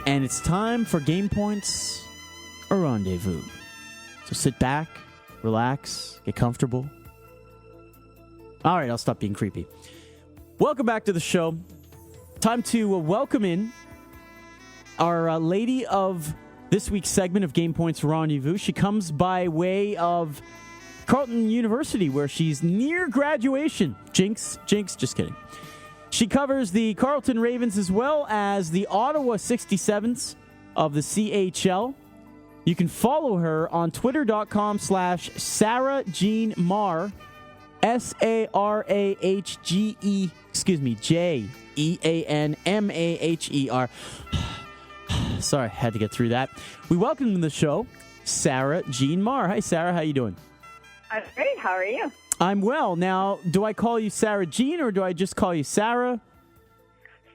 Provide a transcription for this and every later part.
and it's time for GamePoints Rendez-Vous. So sit back, relax, get comfortable. All right, I'll stop being creepy. Welcome back to the show. Time to welcome in our lady of this week's segment of GamePoints Rendez-Vous. She comes by way of Carleton University, where she's near graduation. Jinx, just kidding. She covers the Carleton Ravens as well as the Ottawa 67s of the CHL. You can follow her on twitter.com/Sarah Jean Maher, SARAHGE, JEANMAHER. Sorry, had to get through that. We welcome to the show Sarah Jean Maher. Hi, Sarah. How you doing? I'm great. How are you? I'm well. Now, do I call you Sarah Jean or do I just call you Sarah?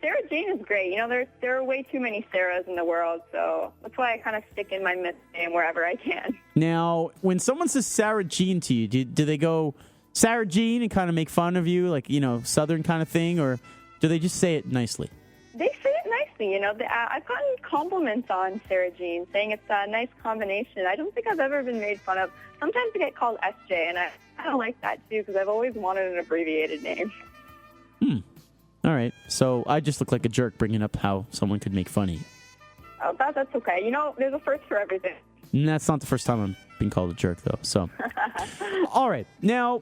Sarah Jean is great. You know, there are way too many Sarahs in the world, so that's why I kind of stick in my middle name wherever I can. Now, when someone says Sarah Jean to you, do they go Sarah Jean and kind of make fun of you, like, you know, Southern kind of thing, or do they just say it nicely? They say it nicely. You know, I've gotten compliments on Sarah Jean, saying it's a nice combination. I don't think I've ever been made fun of. Sometimes I get called SJ, and I kind of like that, too, because I've always wanted an abbreviated name. All right. So I just look like a jerk bringing up how someone could make fun of you. Oh, that's okay. You know, there's a first for everything. And that's not the first time I'm being called a jerk, though. So, all right. Now,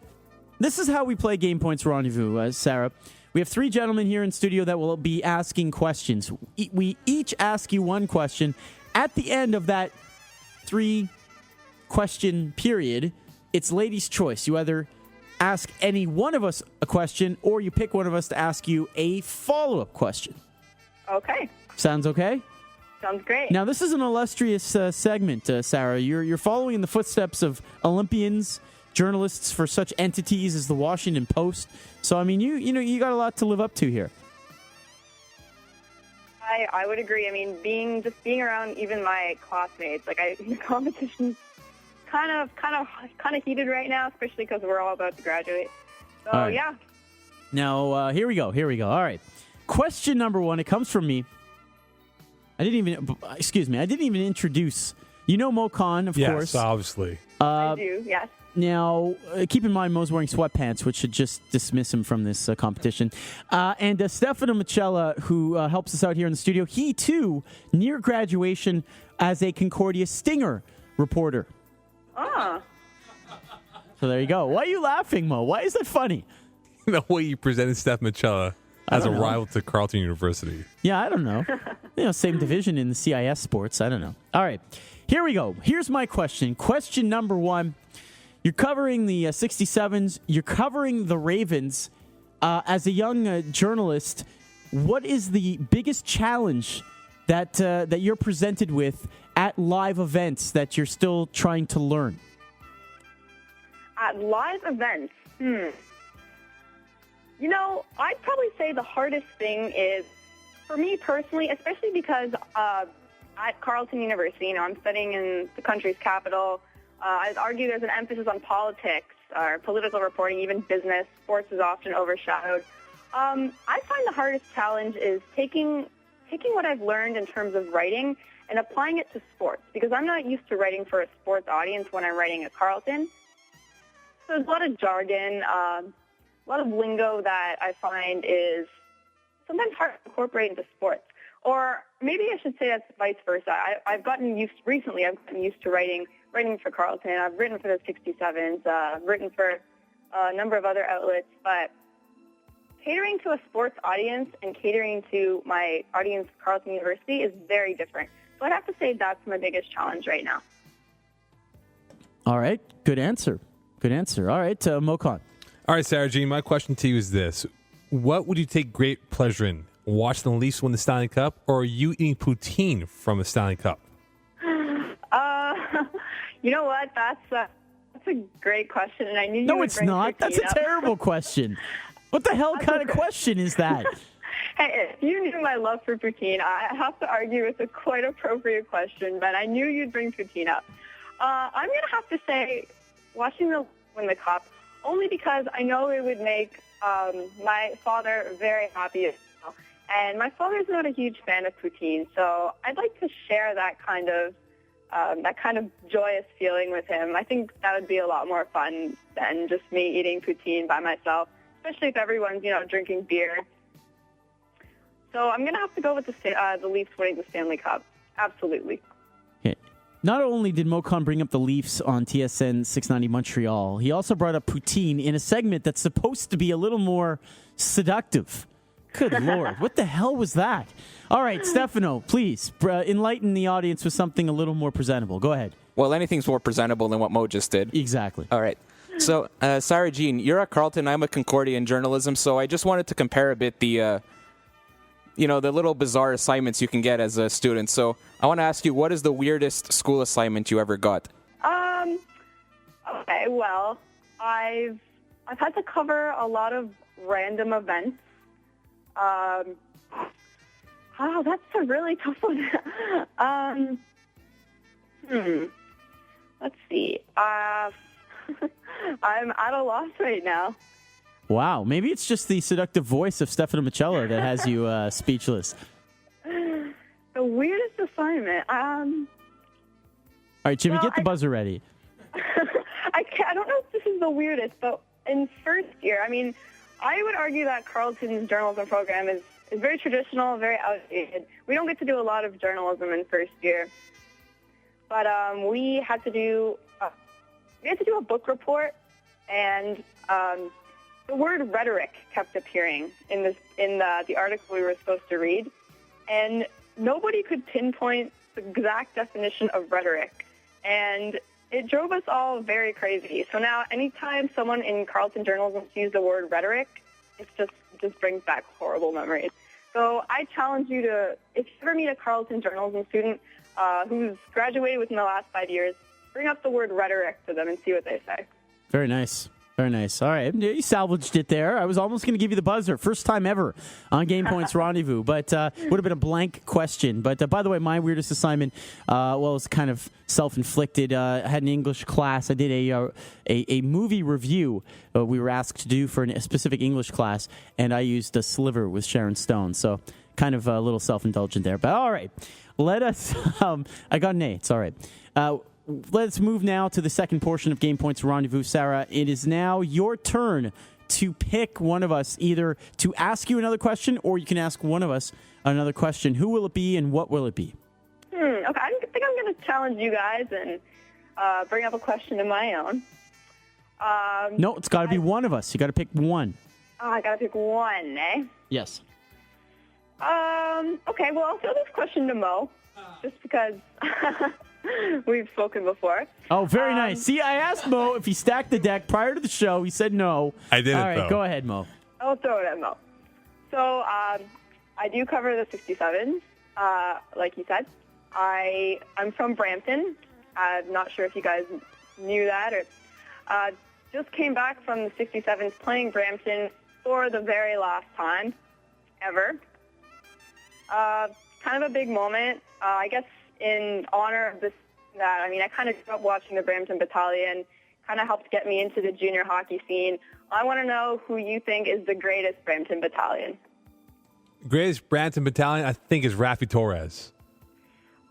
this is how we play Game Points Rendezvous, Sarah. We have three gentlemen here in studio that will be asking questions. We each ask you one question. At the end of that 3-question period, it's ladies' choice. You either ask any one of us a question or you pick one of us to ask you a follow-up question. Okay. Sounds okay? Sounds great. Now, this is an illustrious segment, Sarah. You're following in the footsteps of Olympians, journalists for such entities as the Washington Post. So, I mean, you got a lot to live up to here. I would agree. I mean, being around even my classmates, like the competition's kind of heated right now, especially because we're all about to graduate. So right. Yeah. Now here we go. All right. Question number 1. It comes from me. I didn't even introduce. You know Mo Khan, of course. Yes, obviously. I do. Yes. Now, keep in mind, Mo's wearing sweatpants, which should just dismiss him from this competition. And Stefano Micella, who helps us out here in the studio, he, too, near graduation as a Concordia Stinger reporter. Ah. So there you go. Why are you laughing, Mo? Why is that funny? The way you presented Steph Micella as a rival to Carleton University. Yeah, I don't know. Same division in the CIS sports. I don't know. All right. Here we go. Here's my question. Question number 1. You're covering the 67s. You're covering the Ravens. As a young journalist, what is the biggest challenge that you're presented with at live events that you're still trying to learn? At live events? You know, I'd probably say the hardest thing is, for me personally, especially because at Carleton University, I'm studying in the country's capital. I'd argue there's an emphasis on politics or political reporting, even business. Sports is often overshadowed. I find the hardest challenge is taking what I've learned in terms of writing and applying it to sports, because I'm not used to writing for a sports audience when I'm writing at Carleton. So there's a lot of jargon, a lot of lingo that I find is sometimes hard to incorporate into sports. Or maybe I should say that's vice versa. I've gotten used to writing for Carleton. I've written for the 67s, written for a number of other outlets, but catering to a sports audience and catering to my audience at Carleton University is very different. So I'd have to say that's my biggest challenge right now. All right. Good answer. All right, Mokan. All right, Sarah Jean, my question to you is this. What would you take great pleasure in? Watching the Leafs win the Stanley Cup, or are you eating poutine from the Stanley Cup? You know what? That's a great question, and I knew you No, would it's bring not. That's a terrible question. What the hell kind of question is that? Hey, if you knew my love for poutine, I have to argue it's a quite appropriate question, but I knew you'd bring poutine up. I'm going to have to say watching them win the Cup, only because I know it would make my father very happy as well. And my father's not a huge fan of poutine, so I'd like to share that kind of joyous feeling with him. I think that would be a lot more fun than just me eating poutine by myself, especially if everyone's, drinking beer. So I'm going to have to go with the Leafs winning the Stanley Cup. Absolutely. Okay. Not only did Mokan bring up the Leafs on TSN 690 Montreal, he also brought up poutine in a segment that's supposed to be a little more seductive. Good Lord. What the hell was that? All right, Stefano, please enlighten the audience with something a little more presentable. Go ahead. Well, anything's more presentable than what Mo just did. Exactly. All right. So, Sarah Jean, you're at Carleton. I'm at Concordia in journalism, so I just wanted to compare a bit the little bizarre assignments you can get as a student. So I want to ask you, what is the weirdest school assignment you ever got? Okay, well, I've had to cover a lot of random events. That's a really tough one. Let's see. I'm at a loss right now. Wow, maybe it's just the seductive voice of Stefano Michello that has you speechless. The weirdest assignment. All right, Jimmy, get the buzzer ready. I don't know if this is the weirdest, but in first year, I would argue that Carleton's journalism program is very traditional, very outdated. We don't get to do a lot of journalism in first year, but we had to do a book report, and the word rhetoric kept appearing in the article we were supposed to read, and nobody could pinpoint the exact definition of rhetoric, and it drove us all very crazy. So now anytime someone in Carleton journalism sees the word rhetoric, it just brings back horrible memories. So I challenge you to, if you ever meet a Carleton journalism student who's graduated within the last 5 years, bring up the word rhetoric to them and see what they say. Very nice. Very nice. All right. You salvaged it there. I was almost going to give you the buzzer. First time ever on GamePoints Rendez-Vous, but would have been a blank question. But by the way, my weirdest assignment, was kind of self-inflicted. I had an English class. I did a movie review we were asked to do for a specific English class, and I used a Sliver with Sharon Stone. So kind of a little self-indulgent there. But all right. Let us... I got an A. It's all right. Let's move now to the second portion of Game Points Rendezvous. Sarah, it is now your turn to pick one of us, either to ask you another question or you can ask one of us another question. Who will it be and what will it be? Okay, I think I'm going to challenge you guys and bring up a question of my own. No, it's got to be one of us. You got to pick one. Oh, I got to pick one, eh? Yes. Okay, well, I'll throw this question to Mo, just because... We've spoken before. Oh, very nice. See, I asked Mo if he stacked the deck prior to the show. He said no. I didn't, All right, though. Go ahead, Mo. I'll throw it at Mo. So, I do cover the 67s, like you said. I'm from Brampton. I'm not sure if you guys knew that. Or just came back from the 67s playing Brampton for the very last time ever. Kind of a big moment. I guess in honor of this, I kind of grew up watching the Brampton Battalion, kind of helped get me into the junior hockey scene. I want to know who you think is the greatest Brampton Battalion. Greatest Brampton Battalion, I think, is Rafi Torres.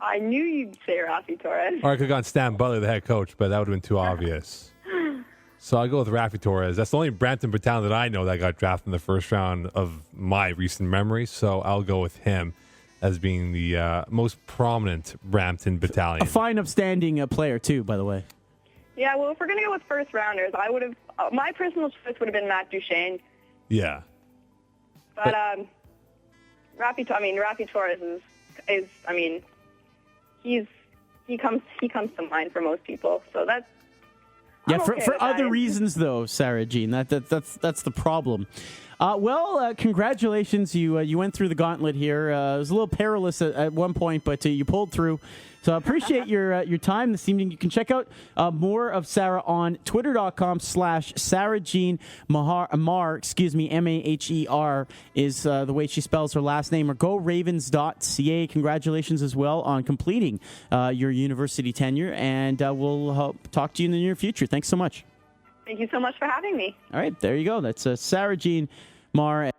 I knew you'd say Rafi Torres. Or I could have gone Stan Butler, the head coach, but that would have been too obvious. So I'll go with Rafi Torres. That's the only Brampton Battalion that I know that got drafted in the first round of my recent memory, so I'll go with him as being the most prominent Brampton Battalion. A fine, upstanding player, too, by the way. Yeah, well, if we're going to go with first rounders, I would have... my personal choice would have been Matt Duchesne. Yeah. But Rafi Torres is he comes to mind for most people. So that's... Yeah, I'm okay for with other that. reasons, though, Sarah Jean. That's the problem. Congratulations. You went through the gauntlet here. It was a little perilous at one point, but you pulled through. So I appreciate your time this evening. You can check out more of Sarah on twitter.com/Sarah Jean Maher, Maher, Maher is the way she spells her last name, or goravens.ca. Congratulations as well on completing your university tenure, and we'll talk to you in the near future. Thanks so much. Thank you so much for having me. All right, there you go. That's Sarah Jean Maher.